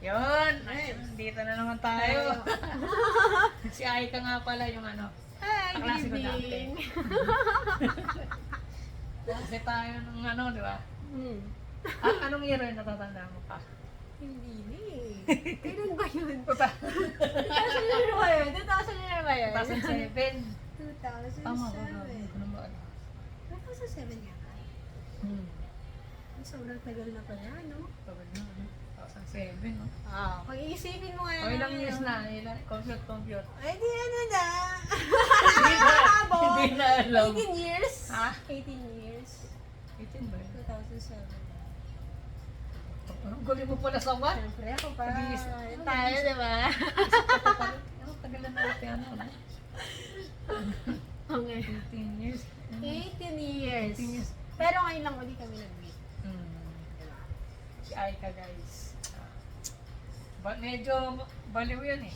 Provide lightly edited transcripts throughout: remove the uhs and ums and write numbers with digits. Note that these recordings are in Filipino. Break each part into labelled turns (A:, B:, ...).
A: Yun! Ayun, dito na naman tayo. Si Aika nga pala yung ano.
B: Hi,
A: Kaklase
B: good
A: ko dati.
B: evening.
A: Kasi tayo nung ano, di ba?
B: Hmm.
A: Anong year yun natatanda mo pa?
B: Hindi na eh. Kailan ba yun? 2000
A: Puta.
B: na ba yun? 2000 na ba yun?
A: 2007. Tama ba?
B: 2007.
A: Hindi ko na ba alam.
B: 2007 yata. Sobrang tagal na pala, no?
A: Tawag na, ano? 2007, no?
B: Kung iisipin mo nga
A: O ilang years na? Compute.
B: Ay, di ano na.
A: Hindi na alam.
B: 18 years?
A: Ha?
B: 18 years.
A: 18 ba yun?
B: 2007.
A: Ang galing mo pala sa what?
B: Siyempre ako pa.
A: Nag-iisip.
B: Tayo, di ba?
A: Ano, tagal na natin, ano?
B: Okay.
A: 18 years.
B: 18 years.
A: 18 years.
B: Pero ngayon lang ulit kami nag-meet.
A: Si Aika, guys. Medyo baliw yun eh.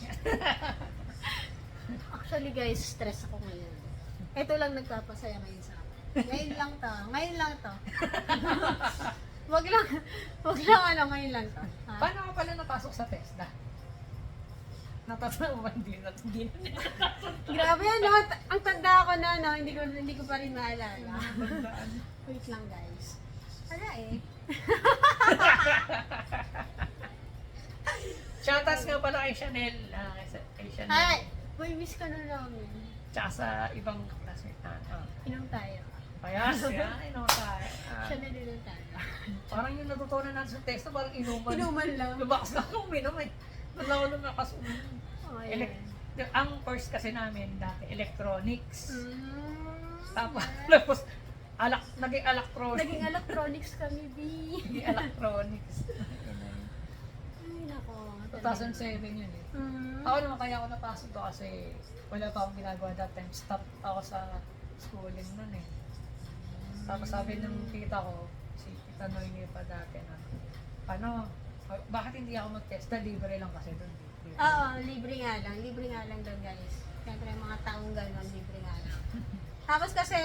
B: Actually guys, stress ako ngayon. Ito lang nagpapasaya ngayon sa akin. Ngayon lang to. Ngayon lang to. wag lang ano, ngayon lang to. Ha?
A: Paano ka pala napasok sa TESDA? Natatanda mo ba? Hindi na.
B: Grabe yan, no? Ang tanda ko na, no? Hindi ko pa rin maalala.
A: Tandaan.
B: Wait lang guys. Wala eh.
A: Shoutouts nga pala kay Chanel. Kay Chanel.
B: Hi! Boy, miss ka na namin.
A: Tsaka sa ibang classmate na.
B: Inom tayo.
A: Kaya siya, tayo.
B: Siya na din tayo.
A: Parang yung natutunan natin sa TESDA, parang inuman.
B: Inuman lang.
A: Lumakas na akong uminom eh. Wala ko lumakas uminom.
B: Oh,
A: Ang course kasi namin dati, electronics.
B: Mm.
A: Tapos, naging electronics.
B: Naging electronics kami, B.
A: Naging electronics.
B: Ay, nako.
A: 2007 yun eh.
B: Mm.
A: Ako naman kaya ako napasok to kasi wala pa akong ginagawa that time. Stop ako sa schooling nun eh. Tapos sabi ng tita ko, si Tita Noyne pa dati na, bakit hindi ako mag-test? Libre lang kasi doon.
B: Oo, libre nga lang doon guys. Siyempre mga taong gano'n, libre nga lang. Tapos kasi,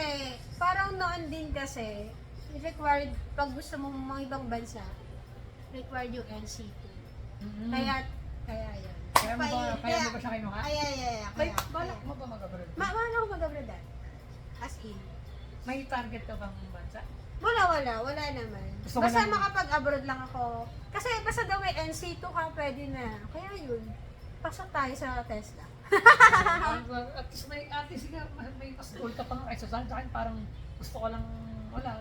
B: parang noon din kasi, required, pag gusto mo mga ibang bansa, required yung NC2.
A: Mm-hmm.
B: Kaya yun.
A: Kaya mo ba siya kinuha?
B: Kaya.
A: Balak mo ba mag-abroad?
B: Maano ako mag-abroad? As in.
A: May target ka bang bansa?
B: Wala naman.
A: Gusto ko
B: Basta
A: lang-
B: makapag-abroad lang ako. Kasi basta daw may NC2 ka, pwede na. Kaya yun, pasok tayo sa Tesla.
A: At least may mas goal ka pang exercise. Sa akin parang gusto ko lang,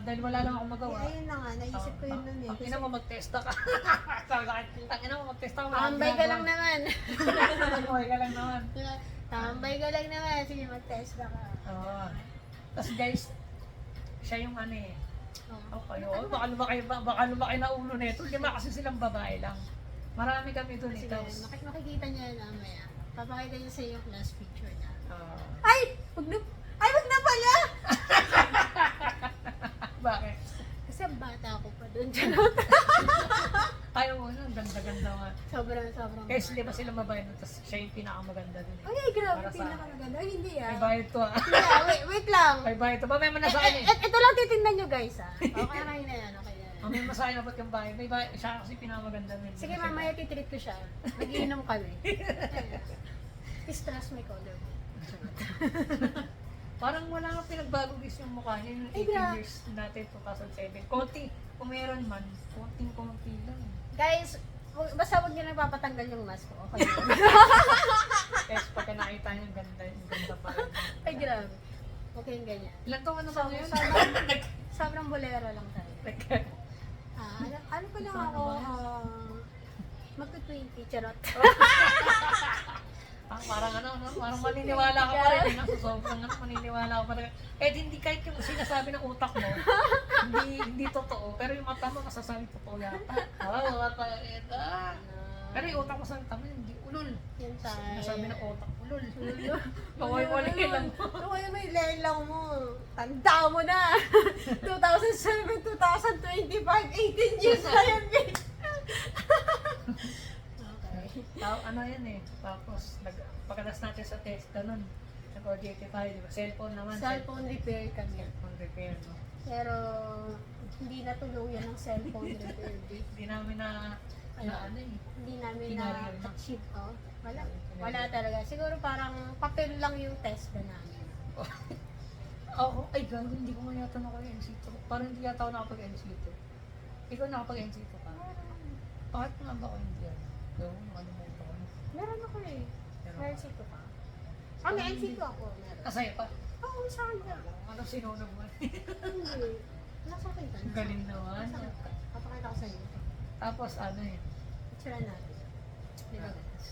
A: dahil wala lang akong magawa.
B: Kaya yun na nga, naisip ko yun nun eh.
A: Ang ina mo mag-testa ka. Sabi sa akin, ang ina mo mag-testa ka.
B: Tambay ka lang naman.
A: Tambay ka lang naman.
B: Tambay ka lang naman. Sige, mag-Tesla ka.
A: Oo. Tapos guys, siya yung ano eh.
B: Oh.
A: Kayo, baka lumaki na ulo nito. Lima kasi silang babae lang. Marami kami doon eh.
B: Sige,
A: Tapos,
B: makikita niya yun mamaya. Papakita niya sa iyo yung last picture na. Ay! Wag na pala!
A: bakit?
B: Kasi ang bata ako pa doon.
A: Ayaw mo na, ganda-ganda nga.
B: sobrang
A: Kasi di ba sila babae nun, tapos siya yung pinakamaganda doon eh.
B: Ay, grabe,
A: Para sa
B: pinakamaganda. Ay, hindi
A: May
B: ah.
A: bayad to ah.
B: Hindi, wait lang.
A: May bayad to. Mamaya mo na sa akin eh.
B: Ito lang titingnan nyo guys ah. Okay na yan, okay na yan.
A: Mamaya mo sa akin dapat yung bayad. May bayad. Siya kasi pinakamaganda nun.
B: Sige, mamaya titreat ko siya. Nagiinom kami. Stress may color.
A: Parang wala nga pinagbago guys yung mukha niya. Yung
B: Ay,
A: 18
B: grabe.
A: years natin, 2007. Konti. Kung meron man, konting-konti lang.
B: Guys, basta huwag nyo nagpapatanggal yung mask ko. Okay.
A: Yes, pagka nakita niyo, yung ganda pa rin.
B: Ay, grabe. Okay yung ganyan.
A: Ilan taon na ba ngayon?
B: Sobrang bolero lang tayo. Ano pa lang ako, magka-20, charot.
A: Parang maniniwala ka pa rin. Sobrang maniniwala ka pa rin. Eh, hindi kahit yung sinasabi ng utak mo, hindi totoo. Pero yung mata mo, masasabi totoo yata. Mata ito. Pero yung utak mo sa mata mo, hindi ulul.
B: Yan tayo.
A: Sinasabi ng utak, ulul.
B: Ulo.
A: Kaway mo lang mo.
B: Kaway mo yung lelang mo. Tanda mo na. 2007, 2025, 18 years na yan, bitch.
A: Ano yan eh. Tapos, pagkatas natin sa test, ganun. Nag-OJT tayo, di ba? Cellphone naman.
B: Cellphone repair kami.
A: Cellphone repair, no?
B: Pero, hindi natuluyan ng cellphone repair.
A: Hindi namin na ano eh.
B: Hindi namin
A: Pinaril na.
B: na-achieve. Oh. Wala talaga. Siguro parang papel lang yung test na namin.
A: Oo, ay gago, hindi ko nga yata naka-NC2. Parang hindi yata ako nakapag-NC2. Ikaw nakapag-NC2 ka? Bakit nga ba ako hindi yan? Gawin, nakalimutan ko.
B: Meron ako eh.
A: Meron
B: Meron
A: ka?
B: sito ka. Ah, may NC2 ako. Meron.
A: Kasaya pa.
B: Oo, sa akin.
A: Ano sinunog mo?
B: Hindi. Nasa akin ka.
A: Ang galing naman.
B: Nasa akin ka. Papakita ko sa'yo.
A: Tapos ano eh.
B: Picture natin. Di ba guys?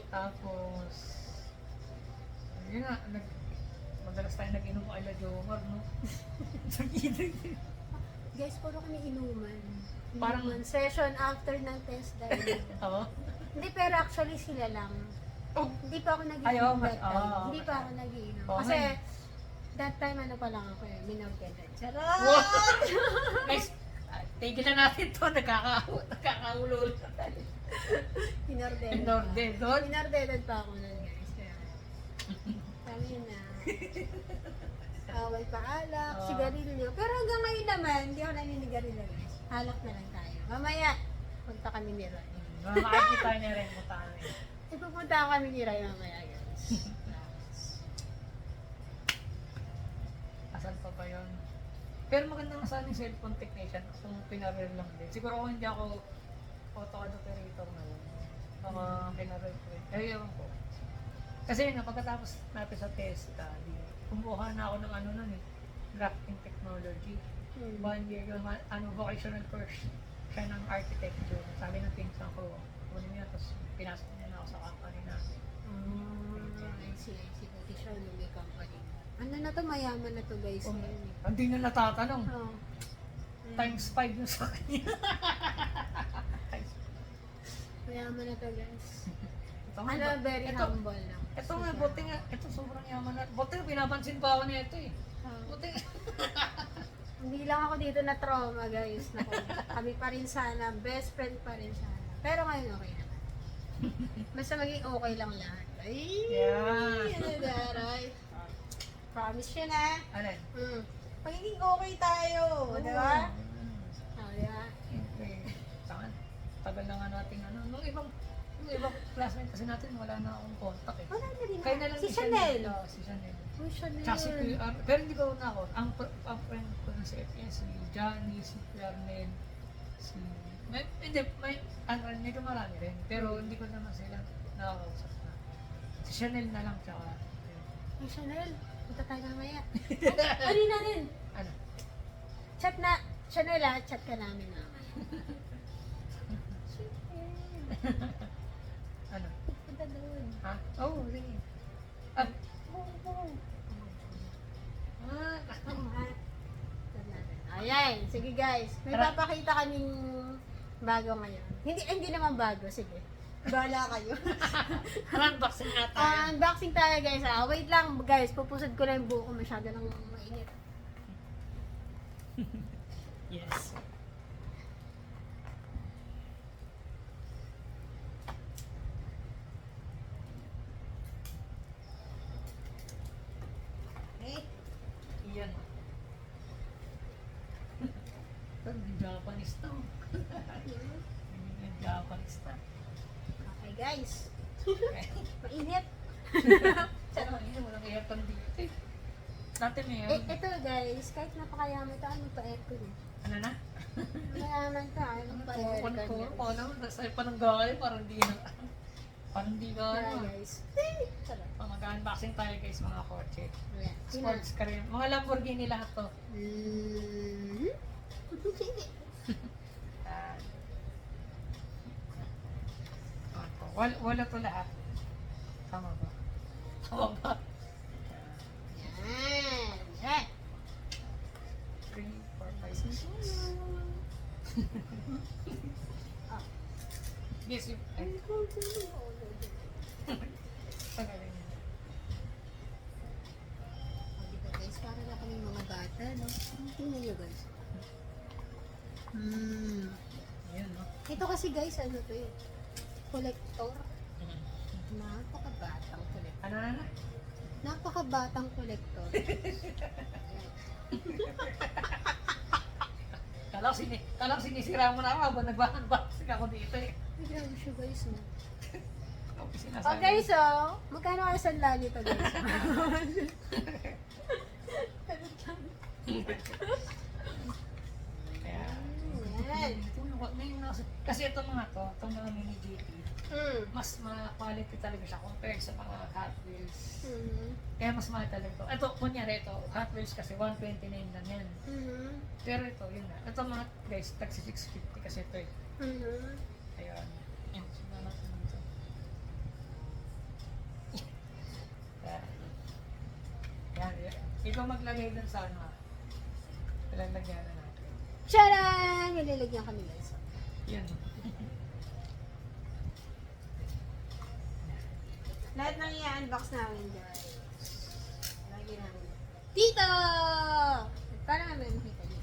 A: Tapos, yun nga, madalas tayo nag-inom ko kay Jomar, no?
B: Guys, puro kami inuman.
A: Parang-
B: Inuman session after ng test dive.
A: Oo.
B: Hindi, pero actually sila lang.
A: Oh,
B: Hindi pa ako nag-iinom
A: Ayaw,
B: that time.
A: oo.
B: Hindi pa ako nag-iinom.
A: Oo,
B: Kasi,
A: ngayon.
B: that time ano pa lang ako eh, minor ganun.
A: Wow!
B: Charot!
A: Guys, tigilan natin to, nagkakaulol na tayo.
B: Minor dead.
A: Minor dead, doon?
B: Minor dead pa ako nun guys. Kaya, sabi yun na. Away pa alak,
A: Oo.
B: sigarilyo. Pero hanggang ngayon naman, hindi ako naninigarilyo guys. Alak na lang tayo. Mamaya, punta kami ni Roy.
A: Makakita niya rin mo tayo.
B: Ipupunta kami ni Roy mamaya guys.
A: Asan pa ba yun? Pero maganda nga sana yung cellphone technician kung pinaril lang din. Siguro kung hindi ako AutoCAD operator ngayon, baka pinaril ko rin. Eh, ewan ko. Kasi yun, pagkatapos natin sa test, kumuha na ako ng ano nun eh, drafting technology. 1 year yun, vocational course siya ng architecture. Sabi ng pinsan ko, kunin niya, tapos pinasok niya na ako sa company na.
B: I see. Buti siya nung may company. Ano na to, mayaman na to guys.
A: Kung
B: ngayon eh.
A: hindi na natatanong,
B: Oh.
A: times 5 yung sa kanya.
B: Mayaman na to guys.
A: Ito nga,
B: Ano, very
A: ito,
B: humble lang.
A: ito nga, buti nga, ito sobrang yaman na. Buti pinapansin pa ako nito eh.
B: Oh.
A: Buti
B: Hindi lang ako dito na trauma guys. Naku, kami pa rin sana, best friend pa rin sana. Pero ngayon okay naman. Basta maging okay lang lahat. Ay!
A: Yeah.
B: Ano daray? Promise yun ah.
A: Alin?
B: Pagiging okay tayo, di ba? Oh, di ba?
A: Okay. Saan? Tagal na nga natin ano. Nung ibang classmate kasi natin wala na akong contact eh.
B: Wala na rin.
A: Kaya na lang
B: Si
A: ni
B: Chanel.
A: Oo, si Chanel.
B: Uy, Chanel.
A: Tsaka si PR. Pero hindi ko na ako. Ang friend ko na si FS, si Johnny, si Clarnel, si... Medyo marami rin. Pero hindi ko naman sila nakakausap na. Si Chanel na lang tsaka.
B: Uy, Chanel. Punta tayo mamaya. Ano na rin?
A: Ano?
B: Chat na. Chanel ah, chat ka namin mamaya.
A: Ano?
B: Punta doon.
A: Ha? Oo, sige. Ah,
B: Ayan, sige guys. May
A: Tara.
B: papakita kaming bago ngayon. Hindi naman bago, sige. Bala kayo.
A: unboxing na tayo.
B: Unboxing tayo guys. Wait lang guys, pupusod ko lang yung buko. Masyado nang mainit.
A: Yes.
B: Okay?
A: Iyan. Ito, Japanese to. Japanese to.
B: Okay guys. Mainit.
A: Pero yun, walang aircon dito eh. Dati meron.
B: Ito guys, kahit napakayaman ito, ano pa aircon eh.
A: Ano na?
B: Mayaman ito, ano pa aircon
A: Ko,
B: guys.
A: paano? Nasa pa ng galing, parang di na. Parang di ka
B: Yeah,
A: ano.
B: guys. Sarap.
A: Mag-unboxing tayo guys mga kotse.
B: Yeah.
A: Sports car yun. Mga Lamborghini lahat to.
B: Mm-hmm.
A: Wala to lahat. Tama ba? Tama ba?
B: Yan. Yan.
A: 3, 4, 5, 6. Yes, you... Ay, pagaling.
B: Diba guys, para na kami mga bata, no? Tingnan nyo guys.
A: Ayan, no?
B: Ito kasi guys, ano to eh? Collector. Napakabatang collector.
A: Ano na na?
B: Napakabatang collector.
A: Kala ko sinisira mo na ako habang nag-unboxing ako dito eh.
B: Ay, grabe siya guys. No?
A: Okay,
B: Oh
A: sinasabi.
B: guys, oh. Magkano ka sa lagi to guys?
A: Kaya,
B: Yan.
A: kasi itong mga to, itong mga mini GT,
B: Mm.
A: mas ma-quality talaga siya compared sa mga Hot Wheels.
B: Mm.
A: Kaya mas mahal talaga ito. Ito, kunyari ito, Hot Wheels kasi 129 lang yan.
B: Mm.
A: Pero ito, yun na. Ito mga guys, tagsi 650 kasi ito eh.
B: Mm.
A: Ayun. Yan, sundan natin dito. Yan, yan. Ikaw maglagay dun sa ano. Lalagyan na natin.
B: Tcharan! Nilalagyan kami guys.
A: Yan.
B: Lahat ng i-unbox namin guys. Lagi namin. Dito! Para namin makita niyo.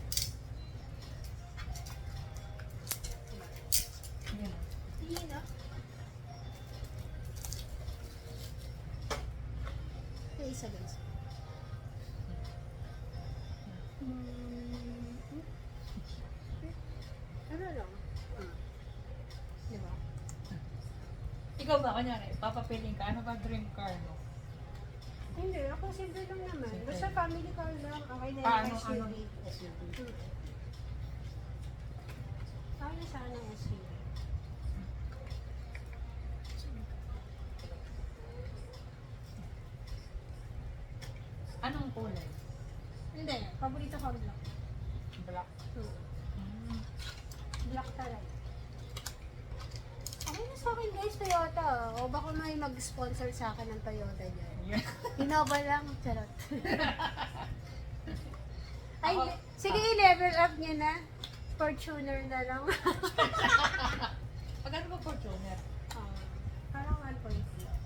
A: Yan.
B: Dito. Ito isa guys. Ano lang? Diba?
A: Ikaw ba, kunyari, papapiling ka, ano ba dream car mo?
B: Hindi, ako simple lang naman.
A: Simple.
B: Basta family car lang. Okay na
A: Paano,
B: yung SUV.
A: SUV?
B: Okay na sana yung SUV.
A: Anong kulay?
B: Hindi, paborito ko ang black.
A: Black. Mm.
B: Black talaga. Okay na sa akin guys, Toyota. O baka may mag-sponsor sa akin ng Toyota dyan.
A: Yeah.
B: Innova lang, charot. Ay,
A: Ako-
B: sige, i-level up niya na. Fortuner na lang.
A: Magkano ba Fortuner?
B: Parang 1.3.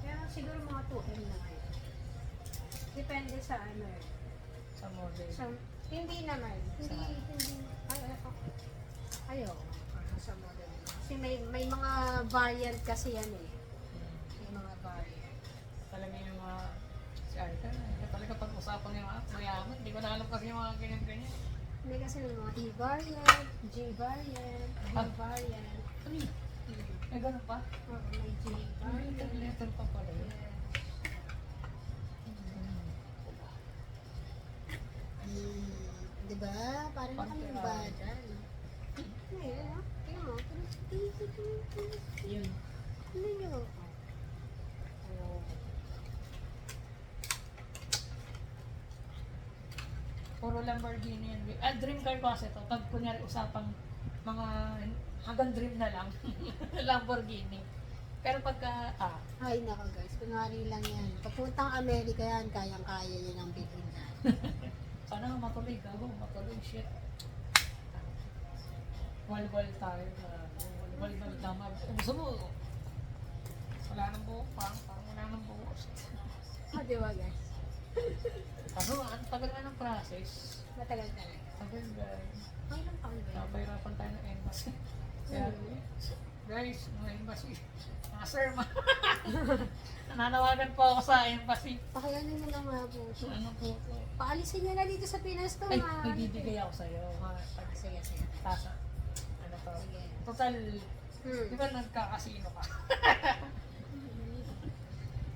B: Pero siguro mga 2M na ngayon. Depende sa ano eh.
A: Sa model.
B: Sa, hindi naman. Hindi. Ayaw. Sa model. Kasi may mga variant kasi yan eh. May mga variant.
A: Talaga yung mga si Aita, talaga pag-usapan yung mga mayaman, hindi ko na alam kasi yung mga ganyan-ganyan.
B: May kasi may mga E-variant, G-variant, B-variant.
A: Ano yun? May ganun pa?
B: Oo, may G-variant.
A: Letter pa pala yun.
B: Diba? Parang
A: Parang
B: kami
A: kaya-
B: bata. No? Ayun, no? Tingnan mo.
A: Yun.
B: Tingnan nyo.
A: Puro Lamborghini yan. Dream car ko kasi ito. Pag kunyari usapang mga hanggang dream na lang. Lamborghini. Pero pagka,
B: Ay, nako guys. Kunwari lang yan. Papuntang Amerika yan, kayang-kaya yan ang bilhin na.
A: sana nga matuloy ka. Matuloy, shit. Walwal tayo. Walwal tama. Gusto mo, wala nang buhok. Parang wala nang buhok.
B: Ah, diba guys?
A: Kaso, ang tagal na ng process.
B: Matagal talaga.
A: Tagal guys.
B: Ay, ilang taon ba yun?
A: Napahirapan tayo ng embassy. Kaya, guys, mga embassy. Mga sir, nananawagan po ako sa embassy.
B: Pakianin mo lang nga po.
A: Ano po ito?
B: Paalisin nyo na dito sa Pinas to.
A: Ay,
B: mga-
A: may bibigay ako sa'yo.
B: Sige, sige.
A: Tasa. Ano to?
B: Sige.
A: Total, di ba nagkakasino ka?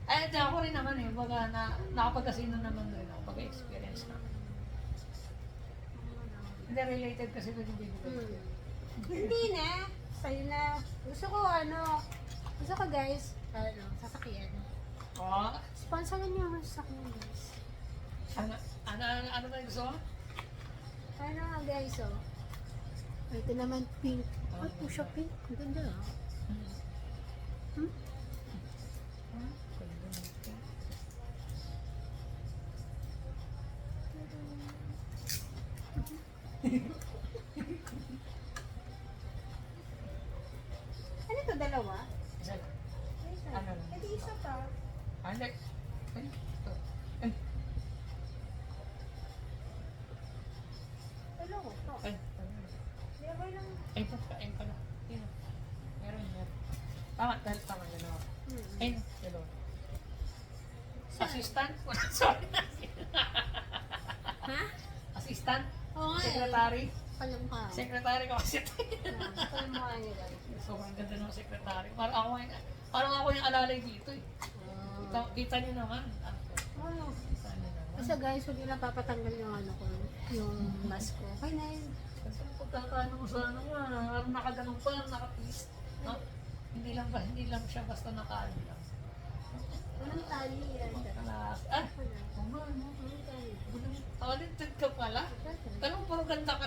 A: Ay, di ako rin naman eh. Baga, nakapag-casino naman rin ako. Baga, experience na. Hindi related kasi doon yung bibigay.
B: Hindi na. Sa'yo na. Gusto ko gusto ko guys, sasakyan.
A: Oh,
B: Sponsoran niyo ang sasakyan guys.
A: ano ba yung gusto mo?
B: Ano nga guys, oh. Ito naman pink. Ay, po siya pink. Ang ganda ah. Hmm? Ano to, dalawa?
A: Isa lang.
B: Ay, isa.
A: Ano lang?
B: Eh, di isa pa.
A: Hindi. Ay, ito. Ay,
B: Dalawa to.
A: ay.
B: Di ba lang?
A: Ay, pagkain pala. Ayun. Meron. Tama, dahil tama. Dalawa. Ayun, dalawa. Assistant? Sorry.
B: Ha?
A: Assistant?
B: Oo nga eh.
A: Secretary?
B: Palamukha.
A: Secretary ko kasi.
B: Palamukha niya guys.
A: Sobrang ganda ng secretary. Parang ako yung alalay dito eh. Kita niyo naman.
B: Oh.
A: Kita niyo naman.
B: Basta guys, huwag nila papatanggal yung ano ko, yung mask ko. Okay na yun.
A: Kasi pagkakaano mo sa ano nga, parang nakaganong pa, nakapis. No? Hindi lang siya basta nakaano lang.
B: Walang tali yan.
A: Nakalas. Ah!
B: Wala. Walang tali.
A: Talented ka pala. Tanong puro ganda ka.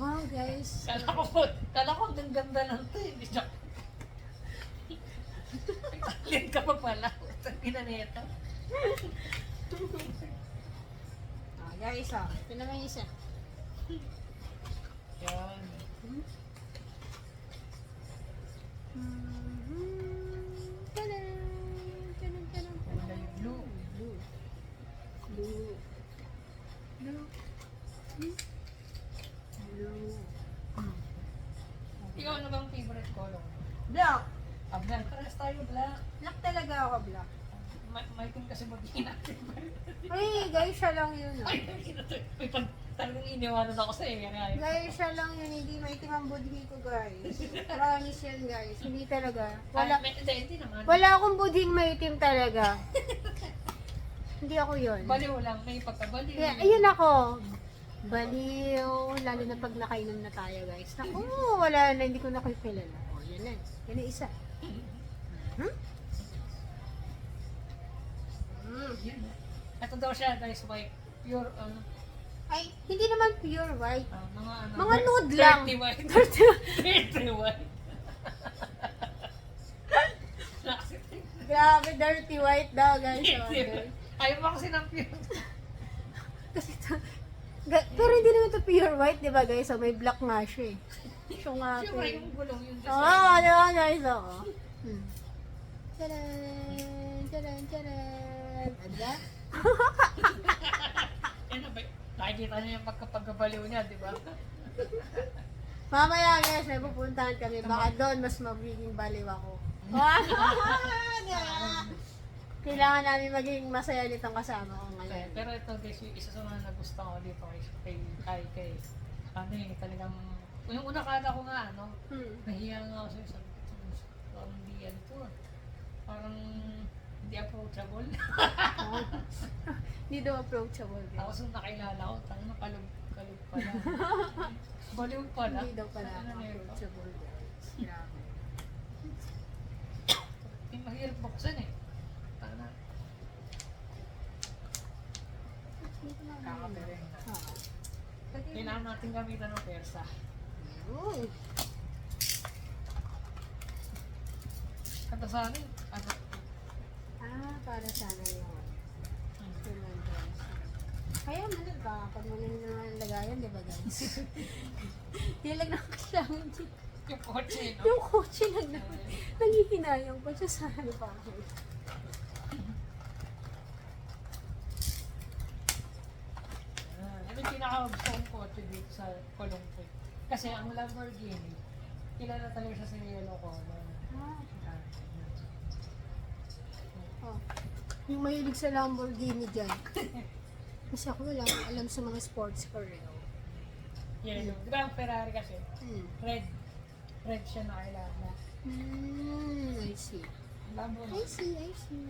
B: Wow guys.
A: Kala ko ang ganda lang to eh. Hindi siya. Talent ka pa pala. Ang ginaneta.
B: Guys, ito naman yung isa.
A: Yan. Wala yung blue.
B: Blue.
A: Ikaw ano bang favorite color?
B: Black.
A: Ah, black. Parehas tayo black.
B: Black talaga ako, black.
A: May team kasi magiging natin.
B: Ay, guys, siya lang yun.
A: Ay, may pag talagang iniwanan ako sa iyo.
B: Guys, siya lang yun. Hindi maitim ang budhi ko, guys. Promise yan, guys. Hindi talaga. Wala,
A: Hindi naman.
B: wala akong budhing maitim talaga. Hindi ako yun.
A: Baliw lang. May pagkabaliw.
B: Yeah, ayun ako. Baliw. Lalo na pag nakainom na tayo, guys. Naku, wala na. Hindi ko na kayo kilala. O, yan na. Yan na isa.
A: Yan. Ito daw siya guys, white. Pure,
B: Ay, hindi naman pure white.
A: mga ano.
B: Mga nude lang.
A: Dirty white. Dirty white.
B: Grabe, dirty white daw, guys.
A: Ayaw mo kasi ng pure.
B: Kasi pero hindi naman to pure white, di ba, guys? So, may black nga siya eh. So nga,
A: Siyempre, yung gulong yung design.
B: Oo, di ba, guys? Oo. Tadaan! Tadaan! Tadaan! Ada?
A: Ano ba? Nakikita niyo yung pagkapagkabaliw niya, di ba?
B: Mamaya, guys, may pupuntahan kami. Baka doon mas magiging baliw ako. Kailangan namin maging masaya nitong kasama ko ngayon.
A: Pero ito guys, yung isa sa mga nagustuhan ko dito kay ano eh, talagang, yung una kala ko nga, ano, nahiya nga ako sa'yo, sabi ko, parang hindi yan to. Parang hindi approachable.
B: Hindi daw approachable, guys.
A: Tapos nung nakilala ko, tanong kalug pala. Baliw pala.
B: Hindi daw pala
A: Ano na yun?
B: approachable, guys. Grabe.
A: Yung mahirap buksan eh. Tana. Kakapereng na. Kailangan natin gamitan ng persa. Kata sa amin, ano?
B: Para sana yun. Kaya man ba, pag muna naman ang lagayan, di ba guys? Hilag na kailangan dito.
A: Yung kotse, no?
B: Yung kotse lang naman. Nangihinayang pa siya sa ano pa ako.
A: Ano yung pinaka-gusto kong kotse dito sa Colombo? Kasi ang Lamborghini, kilala talaga siya sa yellow color.
B: Oh. Yung mahilig sa Lamborghini dyan. Kasi ako wala akong alam sa mga sports car.
A: Yellow. Di ba ang Ferrari kasi? Red. Red siya na kailangan.
B: I see.
A: Lamborghini.
B: I see.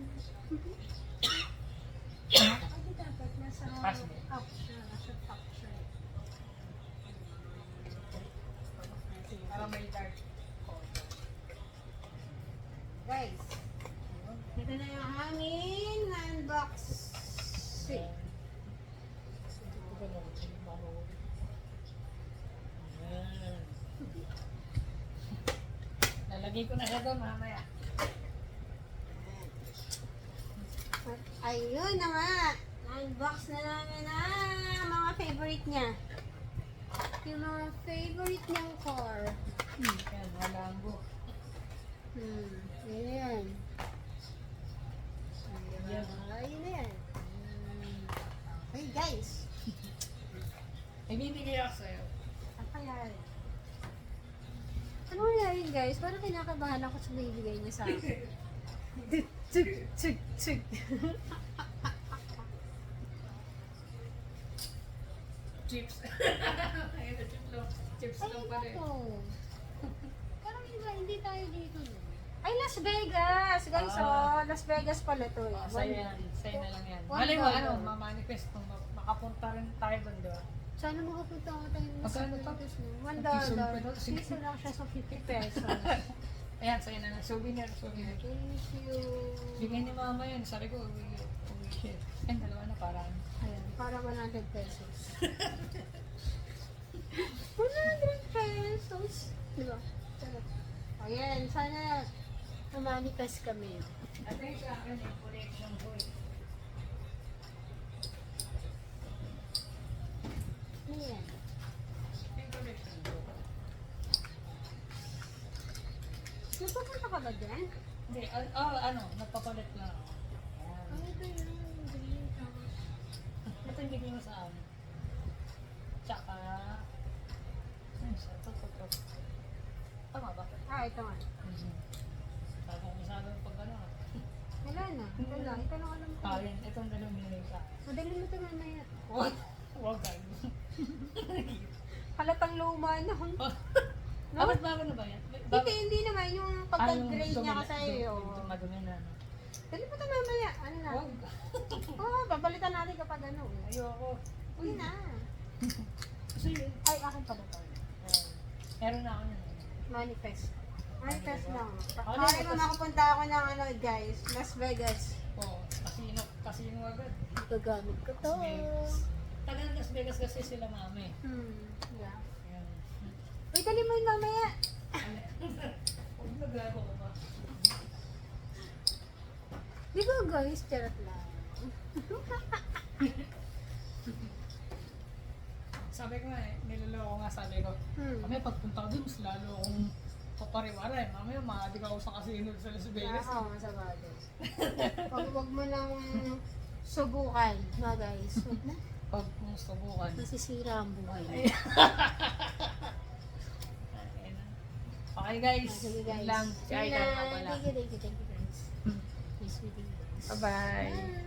B: Kasi dapat nasa
A: Passport.
B: up siya. Nasa top siya.
A: Para may dark color.
B: Guys, ito na yung aming unboxing.
A: Lalagay ko na siya doon mamaya.
B: At ayun na nga, unbox na namin ang mga favorite niya. Yung mga favorite niyang car.
A: Yan, Lambo.
B: Ayan.
A: Yan.
B: Ayun na yan. Okay guys.
A: Ibibigay ako sa'yo.
B: Ang kaya ano nangyari guys? Parang kinakabahan ako sa bibigay niya sa akin. Tsuk.
A: Chips. Ayun na, chips lang pa rin.
B: Ano? Parang iba, hindi tayo dito. No? Ay, Las Vegas! Guys,
A: Ah.
B: Las Vegas pala to. Eh.
A: Sa'yo yan, sa'yo na lang yan.
B: $1.
A: Malay mo, ano, mamanifest kung makapunta rin tayo doon, di ba?
B: Sana makapunta ako tayo ng Las
A: Magkano to?
B: Vegas. No?
A: Piso pa daw.
B: $1. Piso lang siya sa 50 pesos.
A: Ayan, sa'yo na lang. Souvenir.
B: Thank you.
A: Bigay ni mama yun. Sabi ko, uwi. Ay, dalawa na parang.
B: Ayan, para 100 pesos. 100 pesos? Diba? Sarap. Ayan, sana manifest kami.
A: At ay sa akin, yung collection ko eh.
B: Ayan.
A: Yung collection ko.
B: Nagpapunta ka ba dyan?
A: Hindi, ano, nagpapalit lang ako. Ayan.
B: Ano ito yun?
A: Ito yung bigay mo sa amin. Tsaka, ano siya? Ito. Tama ba?
B: Ito nga.
A: Sabi ko masyado pag ano.
B: Wala na. Ito lang. Ito lang alam ko.
A: Ayun, itong dalawang binigay sa akin.
B: Madali mo ito mamaya.
A: What? Huwag ka.
B: Halatang luma na. No?
A: Dapat bago na ba yan?
B: Hindi naman. Yung pagka-grade niya ka sa'yo.
A: Yung madumi na. ano.
B: Dali mo ito mamaya. Ano na?
A: Huwag.
B: Oo, babalitan natin kapag ano.
A: Ayoko.
B: Uy na.
A: Kasi yun.
B: Ay, akin pala to.
A: Meron na ako nun.
B: Manifest. Manifest lang.
A: Ako din,
B: Pare mo
A: tapos-
B: makapunta ako ng ano guys, Las Vegas.
A: Oo. Casino agad.
B: Gagamit ko to.
A: Las Vegas. Tagal Las Vegas kasi sila mami.
B: Yeah.
A: Ayan.
B: Uy, dali mo yun mamaya.
A: Huwag naglago ko ba?
B: Di ba guys, charot lang.
A: Sabi ko nga eh, niloloko nga sabi ko.
B: Hmm.
A: Kami pagpunta ko dun, mas lalo akong papariwara eh. Mamaya maadik ako sa casino sa Las Vegas.
B: Oo, masabado. Wag mo lang subukan, no guys. Wag na.
A: Pag kung subukan.
B: Masisira ang buhay.
A: Ayun na. Okay guys,
B: Sige
A: yun
B: guys.
A: lang. Si Aida nga pala.
B: Thank you guys. Nice meeting you guys.
A: Bye-bye.
B: Bye.